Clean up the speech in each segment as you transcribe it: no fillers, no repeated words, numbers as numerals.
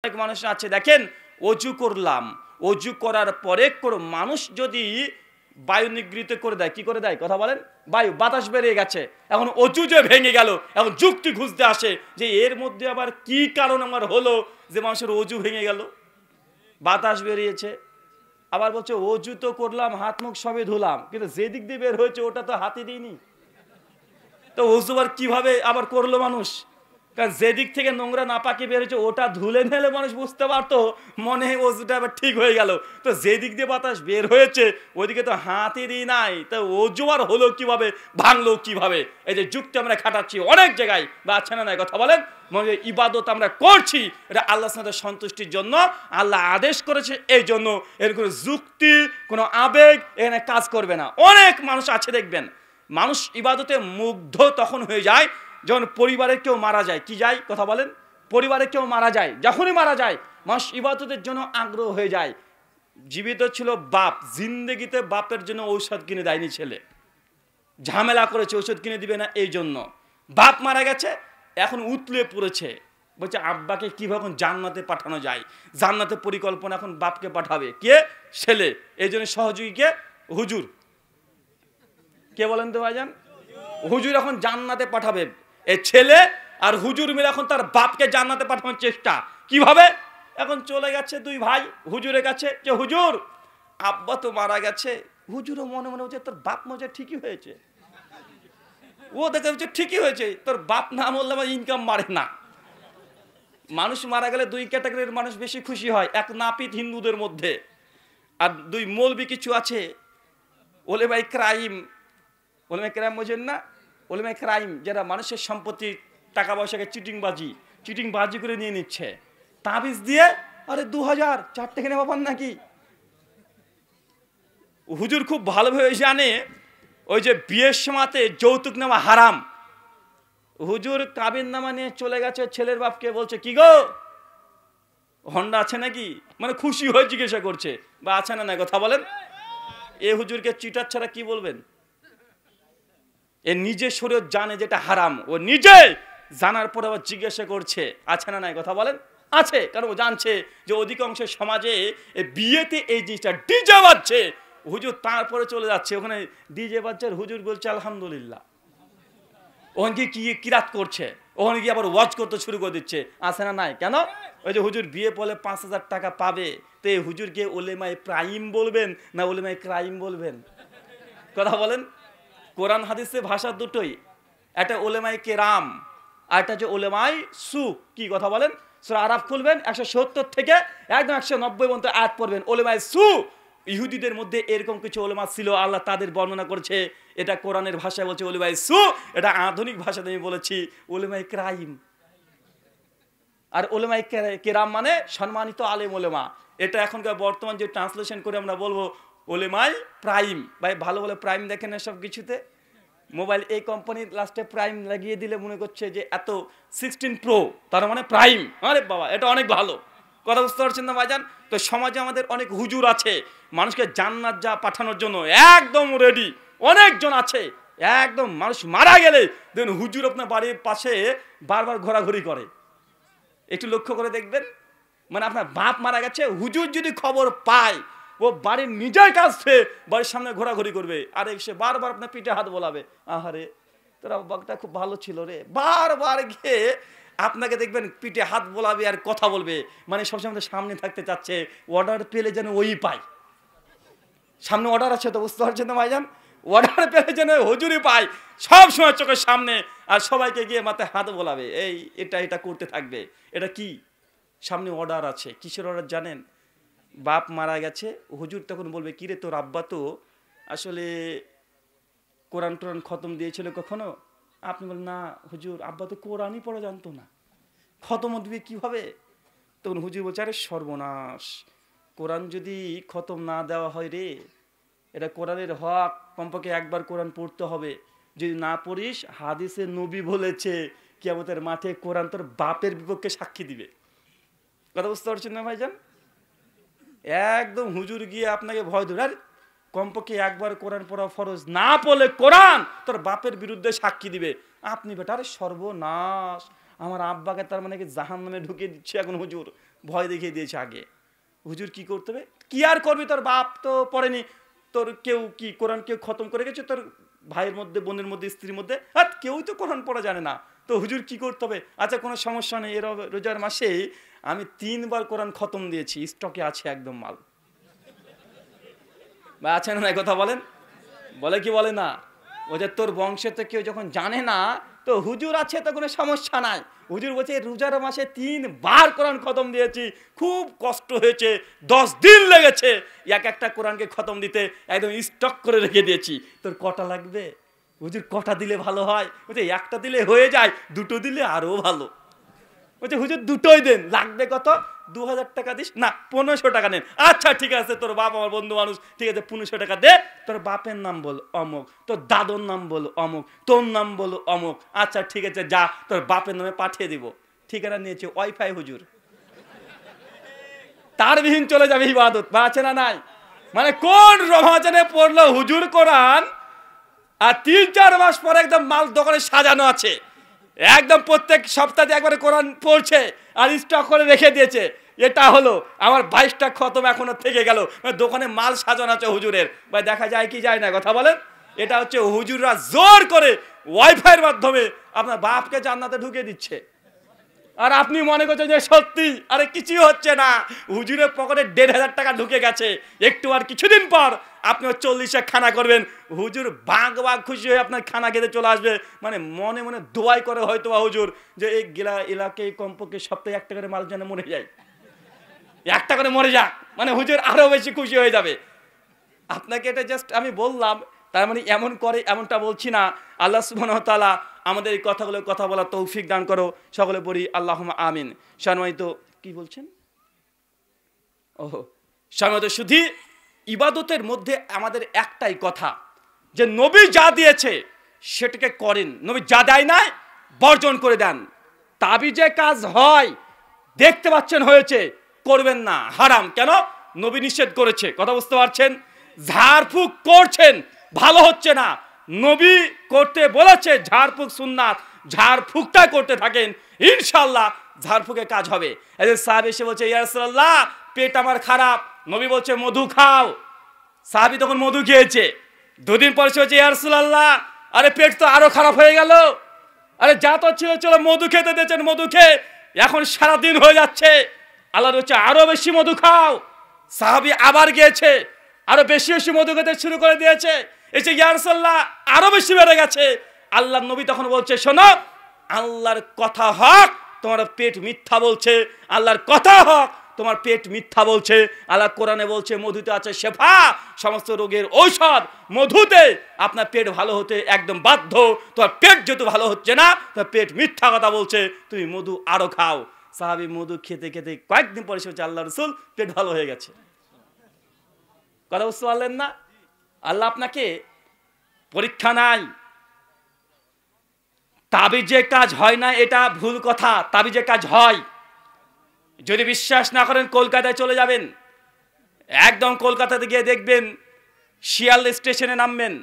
অনেক মানুষ আছে দেখেন, অজু করলাম, অজু করার পরে কোনো মানুষ যদি বায়ু নিগৃহীত করে দেয়, কি করে দেয় কথা বলেন, বায়ু বাতাস বেরিয়ে গেছে, এখন অজু যে ভেঙে গেল, এখন যুক্তি খুঁজতে আসে যে এর মধ্যে আবার কি কারণ আমার হলো যে মানুষের অজু ভেঙে গেল, বাতাস বেরিয়েছে। আবার বলছে অজু তো করলাম, হাত মুখ সবে ধুলাম, কিন্তু যে দিক দিয়ে বের হয়েছে ওটা তো হাতে দিইনি, তো অজু আবার কিভাবে আবার করলো মানুষ? কারণ যেদিক থেকে নোংরা নাপাকি বেরোচ্ছে ওটা ধুলে নিলে মানুষ বুঝতে পারতো, মনে হয় অজুটা আবার ঠিক হয়ে গেল। তো যেদিক দিয়ে বাতাস বের হয়েছে ওইদিকে তো হাতই দিই নাই, তো অজু আর হলো কিভাবে, ভাঙলো কিভাবে? এই যে যুক্তি আমরা খাটাচ্ছি অনেক জায়গায়, বা আছে না নাই কথা বলেন, মানে ইবাদত আমরা করছি এটা আল্লাহর সাথে সন্তুষ্টির জন্য, আল্লাহ আদেশ করেছে, এই জন্য এর কোনো যুক্তি কোনো আবেগ এখানে কাজ করবে না। অনেক মানুষ আছে দেখবেন, মানুষ ইবাদতে মুগ্ধ তখন হয়ে যায় যখন পরিবারের কেউ মারা যায়। কি যায় কথা বলেন, পরিবারের কেউ মারা যায়, যখনই মারা যায় মানুষ ইবাদতের জন্য আগ্রহ হয়ে যায়। জীবিত ছিল বাপ, জিন্দেগিতে বাপের জন্য ঔষধ কিনে দেয়নি ছেলে, ঝামেলা করেছে ঔষধ কিনে দিবে না, এই জন্য বাপ মারা গেছে, এখন উতলে পড়েছে, বলছে আব্বাকে কিভাবে জান্নাতে পাঠানো যায়, জান্নাতে পরিকল্পনা এখন বাপকে পাঠাবে কে, ছেলে। এই জন্য সহযোগীকে হুজুর, কে বলেন তো ভাইজান, হুজুর এখন জান্নাতে পাঠাবে। এই ছেলে আর হুজুর মিলে এখন তার বাপকে জান্নাতে পাঠানোর চেষ্টা। কিভাবে? এখন চলে গেছে দুই ভাই হুজুরের কাছে, যে হুজুর আব্বা তো মারা গেছে। হুজুরও মনে মনে হচ্ছে তোর বাপ মজা ঠিকই হয়েছে, ও দেখা হচ্ছে ঠিকই হয়েছে, তোর বাপ না মরলে আমার ইনকাম মারে না। মানুষ মারা গেলে দুই ক্যাটাগরির মানুষ বেশি খুশি হয়, এক নাপিত হিন্দুদের মধ্যে, আর দুই মৌলবি কিছু আছে, ওলেমাই ক্রাইম, ওলেমাই ক্রাইম বোঝেন না, ওলেমাই ক্রাইম যারা মানুষের সম্পত্তি টাকা পয়সাকে চিটিংবাজি করে নিয়ে নিচ্ছে, তাবিজ দিয়ে আরে 2000 চারটে কিনে পাবেন নাকি। হুজুর খুব ভালোভাবে জানে ওই যে বিয়ের সময়তে যৌতুক নেওয়া হারাম। হুজুর কাবিন নামা নিয়ে চলে গেছে, ছেলের বাপকে বলছে কি গো হন্ডা আছে নাকি, মানে খুশি হয়ে জিজ্ঞাসা করছে, বা আছে না না কথা বলেন। এ হুজুরকে চিটার ছাড়া কি বলবেন? এ নিজে শরীয়ত জানে যেটা হারাম, ও নিজে জানার পরে আবার জিজ্ঞাসা করছে, আছে না নাই কথা বলেন। আছে, কারণ ও জানছে যে অধিকাংশ সমাজে বিয়েতে এই জিনিসটা ডিজে বাজছে, হুজুর তারপরে চলে যাচ্ছে ওখানে ডিজে বাজছে, হুজুর বলছে আলহামদুলিল্লাহ, ওখানে গিয়ে কি কিরাত করছে, ওখানে গিয়ে আবার ওয়াজ করতে শুরু করে দিচ্ছে, আছে না নাই। কেন? ওই যে হুজুর বিয়ে বলে 5000 টাকা পাবে, তো এই হুজুরকে ওলেমাই প্রাইম বলবেন না ওলেমাই ক্রাইম বলবেন কথা বলেন। কোরআন হাদিসে ভাষা দুটোই, একটা ওলেমাই কেরাম আর একটা যে ওলেমাই সু, কি কথা বলেন। সূরা আরাফ খুলবেন 170 থেকে একদম 190 পর্যন্ত আয়াত পড়বেন, ওলেমাই সু। ইহুদিদের মধ্যে এরকম কিছু ওলেমা ছিল, আল্লাহ তাদের বর্ণনা করেছে, এটা কোরআনের ভাষায় বলছে ওলেমাই সু, এটা আধুনিক ভাষাতে আমি বলেছি ওলেমাই ক্রাইম। আর ওলেমাই কেরাম মানে সম্মানিত আলেম ওলেমা, এটা এখনকার বর্তমান যে ট্রান্সলেশন করে আমরা বলবো ওলেমাই প্রাইম। ভাই ভালো ভালো প্রাইম দেখেন না সব কিছুতে, মোবাইল এই কোম্পানির লাস্টে প্রাইম লাগিয়ে দিলে মনে করছে যে এত 16 প্রো তার মানে প্রাইম, আরে বাবা এটা অনেক ভালো, কথা বুঝতে পারছেন না ভাইজান। তো সমাজে আমাদের অনেক হুজুর আছে মানুষকে জান্নাত যা পাঠানোর জন্য একদম রেডি, অনেকজন আছে একদম, মানুষ মারা গেলে দেখুন হুজুর আপনার বাড়ির পাশে বারবার ঘোরাঘুরি করে, একটু লক্ষ্য করে দেখবেন। মানে আপনার বাপ মারা গেছে, হুজুর যদি খবর পায় ও বাড়ির নিজের কাছে বাড়ির সামনে ঘোরাঘুরি করবে, আর সে বারবার আপনার পিঠে হাত বোলাবে, আহারে তোর আব্বাটা খুব ভালো ছিল রে, বারবার গিয়ে আপনাকে দেখবেন পিঠে হাত বোলাবে আর কথা বলবে, মানে সবসময় সামনে থাকতে চাচ্ছে, অর্ডার পেলে যেন ওই পায়, সামনে অর্ডার আছে তো বুঝতে পারছেন না ভাইজান, অর্ডার পেলে যেন হুজুরি পায় সব সময় চোখের সামনে, আর সবাইকে গিয়ে মাথায় হাত বোলাবে, এই এটা করতে থাকবে। এটা কি সামনে অর্ডার আছে, কিসের অর্ডার জানেন? বাপ মারা গেছে, হুজুর তখন বলবে কিরে তোর আব্বা তো আসলে কোরআন টোরআন খতম দিয়েছিল কখনো? আপনি বলেন না হুজুর আব্বা তো কোরআনই পড়া জানতো না, খতম দিবে কিভাবে? তখন হুজুর বলছে আরে সর্বনাশ, কোরআন যদি খতম না দেওয়া হয় রে, এটা কোরআনের হক, কমপক্ষে একবার কোরআন পড়তে হবে, যদি না পড়িস হাদিসে নবী বলেছে কিয়ামতের মাঠে কোরআন তোর বাপের বিপক্ষে সাক্ষী দিবে। কথা বুঝতে পারছেন না ভাইজান? একদম হুজুর গিয়ে আপনাকে ভয় ধরে, আর কমপক্ষে একবার কোরআন পড়া ফরজ, না পড়লে কোরআন তোর বাপের বিরুদ্ধে সাক্ষী দিবে। আপনি বেটা আরে সর্বনাশ, আমার আব্বাকে তার মানে কি জাহান্নামে ঢুকিয়ে দিচ্ছে এখন হুজুর, ভয় দেখিয়ে দিয়েছে আগে। হুজুর কি করতে হবে? কি আর করবি, তোর বাপ তো পড়েনি, তোর কেউ কি কোরআন কেউ খতম করে গেছে, তোর ভাইয়ের মধ্যে, বোনের মধ্যে, স্ত্রীর মধ্যে, আর কেউই তো কোরআন পড়া জানে না, তো হুজুর কি করতে হবে? আচ্ছা কোনো সমস্যা নেই, এর রোজার মাসে আমি 3 বার কোরআন খতম দিয়েছি, স্টকে আছে একদম মাল। বা আছে না, কথা বলেন, বলে কি বলে না? ওদের তোর বংশেতে কেউ যখন জানে না, তো হুজুর আছে তো কোনো সমস্যা নাই। হুজুর বলছে রোজার মাসে 3 বার কোরআন খতম দিয়েছি, খুব কষ্ট হয়েছে, 10 দিন লেগেছে একটা কোরআনকে খতম দিতে, একদম স্টক করে রেখে দিয়েছি। তোর কটা লাগবে? হুজুর কটা দিলে ভালো হয়? বলছে একটা দিলে হয়ে যায়, 2টো দিলে আরো ভালো। বলছে হুজুর 2টোই দেন, লাগবে কত? 2000 টাকা দিস না, 1500 টাকা নেন। আচ্ছা ঠিক আছে, তোর বাপ আমার বন্ধু মানুষ, ঠিক আছে 1500 টাকা দে। তোর বাপের নাম বল অমুক, তোর দাদুর নাম বল অমুক, তোর নাম বল অমুক। আচ্ছা ঠিক আছে যা, তোর বাপের নামে পাঠিয়ে দিব। ঠিকানা নিয়েছে ওয়াইফাই হুজুর, তার বিহীন চলে যাবে ইবাদত। বা আছে না নাই? মানে কোন রমজানে পড়লো হুজুর কোরআন, আর 3-4 মাস পরে একদম মাল দোকানে সাজানো আছে, একদম প্রত্যেক সপ্তাহে একবারে কোরআন পড়ছে আর স্টক করে রেখে দিয়েছে। এটা হলো আমার 22টা খতম এখনো থেকে গেল, দোকানে মাল সাজানো আছে হুজুরের। ভাই দেখা যায় কি যায় না, কথা বলেন? এটা হচ্ছে হুজুররা জোর করে ওয়াইফাইয়ের মাধ্যমে আপনার বাপকে জান্নাতে ঢুকিয়ে দিচ্ছে, আর আপনি মনে করছেন যে সত্যি। আরে কিছুই হচ্ছে না, হুজুরের পকেটে 1500 টাকা ঢুকে গেছে। একটু আর কিছুদিন পর আপনি 40 খানা করবেন, হুজুর বাঘ খুশি হয়ে আপনার খানা খেতে চলে আসবে। মানে মনে মনে দোয়াই করে হয়তো হুজুর যে এই গেলা এলাকায় কমপক্ষে সপ্তাহে 1টা করে মাল যেন মরে যায়, 1টা করে মরে যাক, মানে হুজুর আরো বেশি খুশি হয়ে যাবে। আপনাকে এটা জাস্ট আমি বললাম, তার মানে এমন করে এমনটা বলছি না। আল্লাহ সুবহানাহু ওয়া তাআলা আমাদের এই কথাগুলো কথা বলার তৌফিক দান করো, সকলে পড়ি আল্লাহুম্মা আমিন। সম্মানিত কি বলছেন? সম্মানিত শুধু ইবাদতের মধ্যে আমাদের একটাই কথা, যে নবী যা দিয়েছে সেটাকে করেন, নবী যা দেয় নাই বর্জন করে দেন। তাবিজে কাজ হয়, দেখতে পাচ্ছেন হয়েছে, করবেন না, হারাম। কেন? নবী নিষেধ করেছে, কথা বুঝতে পারছেন? ঝাড়ফুঁক করছেন, ভালো হচ্ছে না, নবী করতে বলেছে, ঝাড়ফুঁক সুন্নাত, ঝাড়ফুঁকটা করতে থাকেন, ইনশাআল্লাহ ঝাড়ফুঁকে কাজ হবে। এই যে সাহাবী এসে বলছে ইয়া রাসূলুল্লাহ পেট আমার খারাপ, নবী বলছে মধু খাও। সাহাবী তখন মধু খেয়েছে। 2 দিন পরে সে বলছে ইয়া রাসূলুল্লাহ আরে পেট তো আরো খারাপ হয়ে গেল, আরে যা তো ছিল চলো মধু খেতে দিয়েছেন, মধু খেয়ে এখন সারা দিন হয়ে যাচ্ছে। আল্লাহ বলছে আরো বেশি মধু খাও। সাহাবী আবার গিয়েছে, আরো বেশি বেশি মধু খেতে শুরু করে দিয়েছে। এসে ইয়া রাসূলুল্লাহ আরো বেশি বেড়ে গেছে। আল্লাহর নবী তখন বলছে শোনো, আল্লাহর কথা হক, তোমার পেট মিথ্যা বলছে। আল্লাহর কথা হক, তোমার পেট মিথ্যা বলছে। আল্লাহ কোরআনে বলছে মধুতে আছে শেফা, সমস্ত রোগের ঔষধ মধুতে। আপনার পেট ভালো হতে একদম বাধ্য। তোমার পেট যেহেতু ভালো হচ্ছে না, তোমার পেট মিথ্যা কথা বলছে, তুমি মধু আরো খাও। সাহাবী মধু খেতে খেতে কয়েকদিন পরে সে হচ্ছে আল্লাহ রাসূল পেট ভালো হয়ে গেছে। কথা বুঝতে পারলেন না? আল্লাহ আপনাকে পরীক্ষা নাই। তাবিজে কাজ হয় না এটা ভুল কথা, তাবিজে কাজ হয়। যদি বিশ্বাস না করেন কলকাতায় চলে যাবেন, একদম কলকাতাতে গিয়ে দেখবেন শিয়ালদা স্টেশনে নামবেন,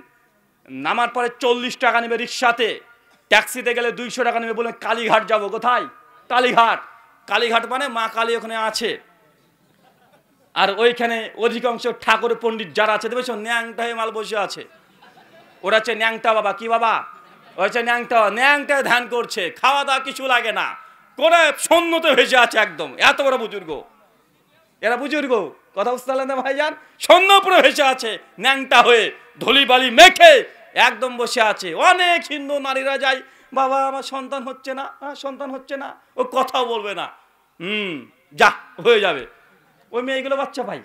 নামার পরে 40 টাকা নেবে রিক্সাতে, ট্যাক্সিতে গেলে 200 টাকা নেবে। বলবেন কালীঘাট যাবো। কোথায়? কালীঘাট। কালীঘাট মানে মা কালী ওখানে আছে। আর ওইখানে অধিকাংশ ঠাকুর পণ্ডিত যারা আছে দেখবেন ন্যাংটা হয়ে মাল বসে আছে। ওরা হচ্ছে ন্যাংটা বাবা। কি বাবা? ওরা হচ্ছে ন্যাংটা, ন্যাংটা ধ্যান করছে, খাওয়া দাওয়া কিছু লাগে না, করে সন্ন্যতে ভেসে আছে একদম। এত বড় বুজুর্গ এরা, বুজুর্গ। কথা বুঝতে পারলেন না ভাইজান? সৈন্য পুরো ভেসে আছে ন্যাংটা হয়ে, ধুলি বালি মেখে একদম বসে আছে। অনেক হিন্দু নারীরা যায়, বাবা আমার সন্তান হচ্ছে না, সন্তান হচ্ছে না, ও কথাও বলবে না, যা হয়ে যাবে। ওই মেয়েগুলো বাচ্চা পাই,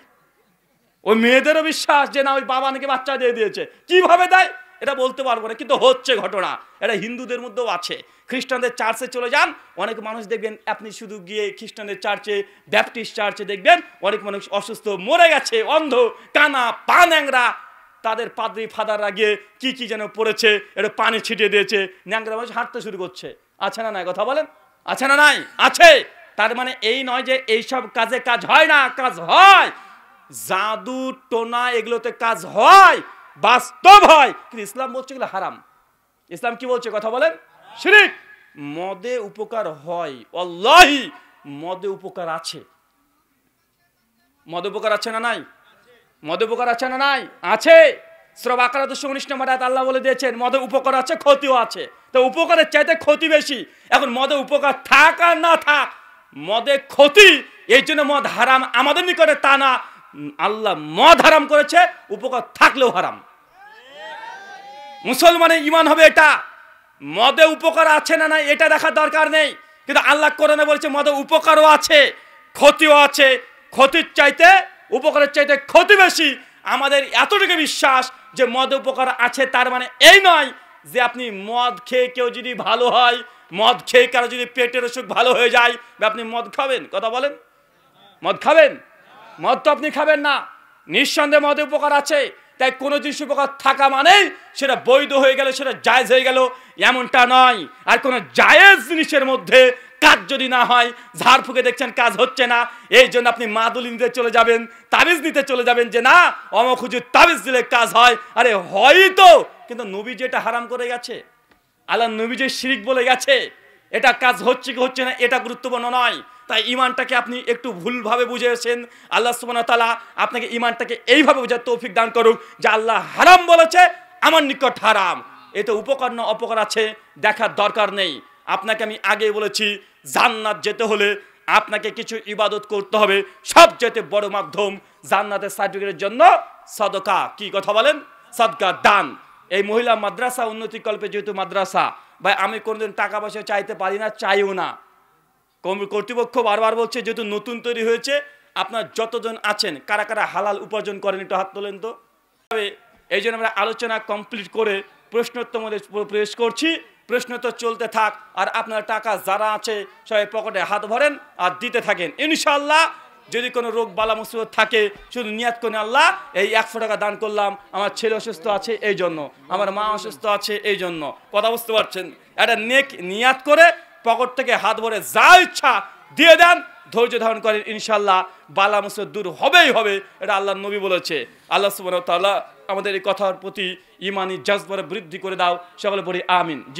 ওই মেয়েদেরও বিশ্বাস যে না ওই বাবা নাকি বাচ্চা দিয়ে দিয়েছে। কিভাবে দেয় এটা বলতে পারবো না, কিন্তু হচ্ছে ঘটনা। এটা হিন্দুদের মধ্যেও আছে। খ্রিস্টানদের চার্চে চলে যান, অনেক মানুষ দেখবেন, আপনি শুধু গিয়ে খ্রিস্টানদের চার্চে, ব্যাপটিস্ট চার্চে দেখবেন অনেক মানুষ অসুস্থ, মরে গেছে, অন্ধ, কানা, পা ন্যাংরা। তাদের পাদ্রী ফাদাররা গিয়ে কি কি যেন পড়েছে, এটা পানি ছিটিয়ে দিয়েছে, ন্যাংরা মানুষ হাঁটতে শুরু করছে। আছে না নাই? কথা বলেন, আছে না নাই? আছে। তার মানে এই নয় যে এইসব কাজে কাজ হয় না, কাজ হয়। জাদু টোনা এগুলোতে কাজ হয়, বাস্তব হয়, কিন্তু ইসলাম বলছে এগুলো হারাম। ইসলাম কি বলছে? কথা বলেন, শিরক। মদে উপকার হয়, আল্লাহি মদে উপকার আছে, মদ উপকার আছে না নাই? মদ উপকার আছে না নাই? আছে। সূরা বাকারা 219 নম্বর আয়াত আল্লাহ বলে দিয়েছেন মদে উপকার আছে, ক্ষতিও আছে। তো উপকারের চাইতে ক্ষতি বেশি। এখন মদে উপকার থাক আর না থাক, মদে ক্ষতি, এই জন্য মদ হারাম আমাদের নিকটে তা না। আল্লাহ মদ হারাম করেছে, উপকার থাকলেও হারাম। মুসলমানের ঈমান হবে এটা। মদে উপকার আছে না নাই এটা দেখার দরকার নেই, কিন্তু আল্লাহ কোরআনে বলেছে মদে উপকারও আছে, ক্ষতিও আছে। ক্ষতির চাইতে উপকারের চাইতে ক্ষতি বেশি। আমাদের এতটুকু বিশ্বাস যে মদে উপকার আছে, তার মানে এই নয় যে আপনি মদ খেয়ে কেউ যদি ভালো হয়, মদ খেয়ে কারো যদি পেটের অসুখ ভালো হয়ে যায়, আপনি মদ খাবেন? কথা বলেন, মদ খাবেন? মদ তো আপনি খাবেন না। নিঃসন্দেহে মদে উপকার আছে, তাই কোনো জিনিস উপকার থাকা মানেই সেটা বৈধ হয়ে গেল, সেটা জায়েজ হয়ে গেল, এমনটা নয়। আর কোনো জায়েজ জিনিসের মধ্যে কাজ যদি না হয়, ঝাড় ফুঁকে দেখছেন কাজ হচ্ছে না, এই জন্য আপনি মাদুলি নিতে চলে যাবেন, তাবিজ নিতে চলে যাবেন যে না অমুক হুজুর তাবিজ দিলে কাজ হয়। আরে হয়তো, কিন্তু নবী যেটা হারাম করে গেছে, আল্লাহ নবী যে শিরক বলে গেছে, এটা কাজ হচ্ছে কি হচ্ছে না এটা গুরুত্বপূর্ণ নয়। তাই ঈমানটাকে আপনি একটু ভুলভাবে বুঝেছেন। আল্লাহ সুবহানাহু ওয়া তাআলা আপনাকে ঈমানটাকে এইভাবে বোঝার তৌফিক দান করুক যে আল্লাহ হারাম বলেছে, আমার নিকট হারাম। এতে উপকার না অপকার আছে দেখার দরকার নেই। আপনাকে আমি আগেই বলেছি, জান্নাত যেতে হলে আপনাকে কিছু ইবাদত করতে হবে। সবচেয়ে বড় মাধ্যম জান্নাতের সার্টিফিকেটের জন্য সাদকা। কি কথা বলেন? সাদকা, দান। এই মহিলা মাদ্রাসা উন্নতিকল্পে যেহেতু মাদ্রাসা, ভাই আমি কোনোদিন টাকা পয়সা চাইতে পারি না, চাইও না। কর্তৃপক্ষ বারবার বলছে যেহেতু নতুন তৈরি হয়েছে, আপনার যতজন আছেন কারা কারা হালাল উপার্জন করেন একটু হাত তোলেন তো। এই জন্য আমরা আলোচনা কমপ্লিট করে প্রশ্নোত্তর মধ্যে প্রবেশ করছি। প্রশ্নোত্তর চলতে থাক, আর আপনার টাকা যারা আছে সবাই পকেটে হাত ভরেন আর দিতে থাকেন। ইনশাআল্লাহ যদি কোনো রোগ বালা মুসিবত থাকে, শুধু নিয়াত করে আল্লাহ এই 100 টাকা দান করলাম, আমার ছেলে অসুস্থ আছে এই জন্য, আমার মা অসুস্থ আছে এই জন্য। কথা বুঝতে পারছেন? এটা নেক নিয়াত করে পকেট থেকে হাত ভরে যা ইচ্ছা দিয়ে দেন, ধৈর্য ধারণ করেন, ইনশাআল্লাহ বালা মুসিবত দূর হবেই হবে। এটা আল্লাহর নবী বলেছে। আল্লাহ সুবহানাহু ওয়া তাআলা আমাদের এই কথার প্রতি ঈমানি জজবা বৃদ্ধি করে দাও। সকলে পড়ি আমিন। জি।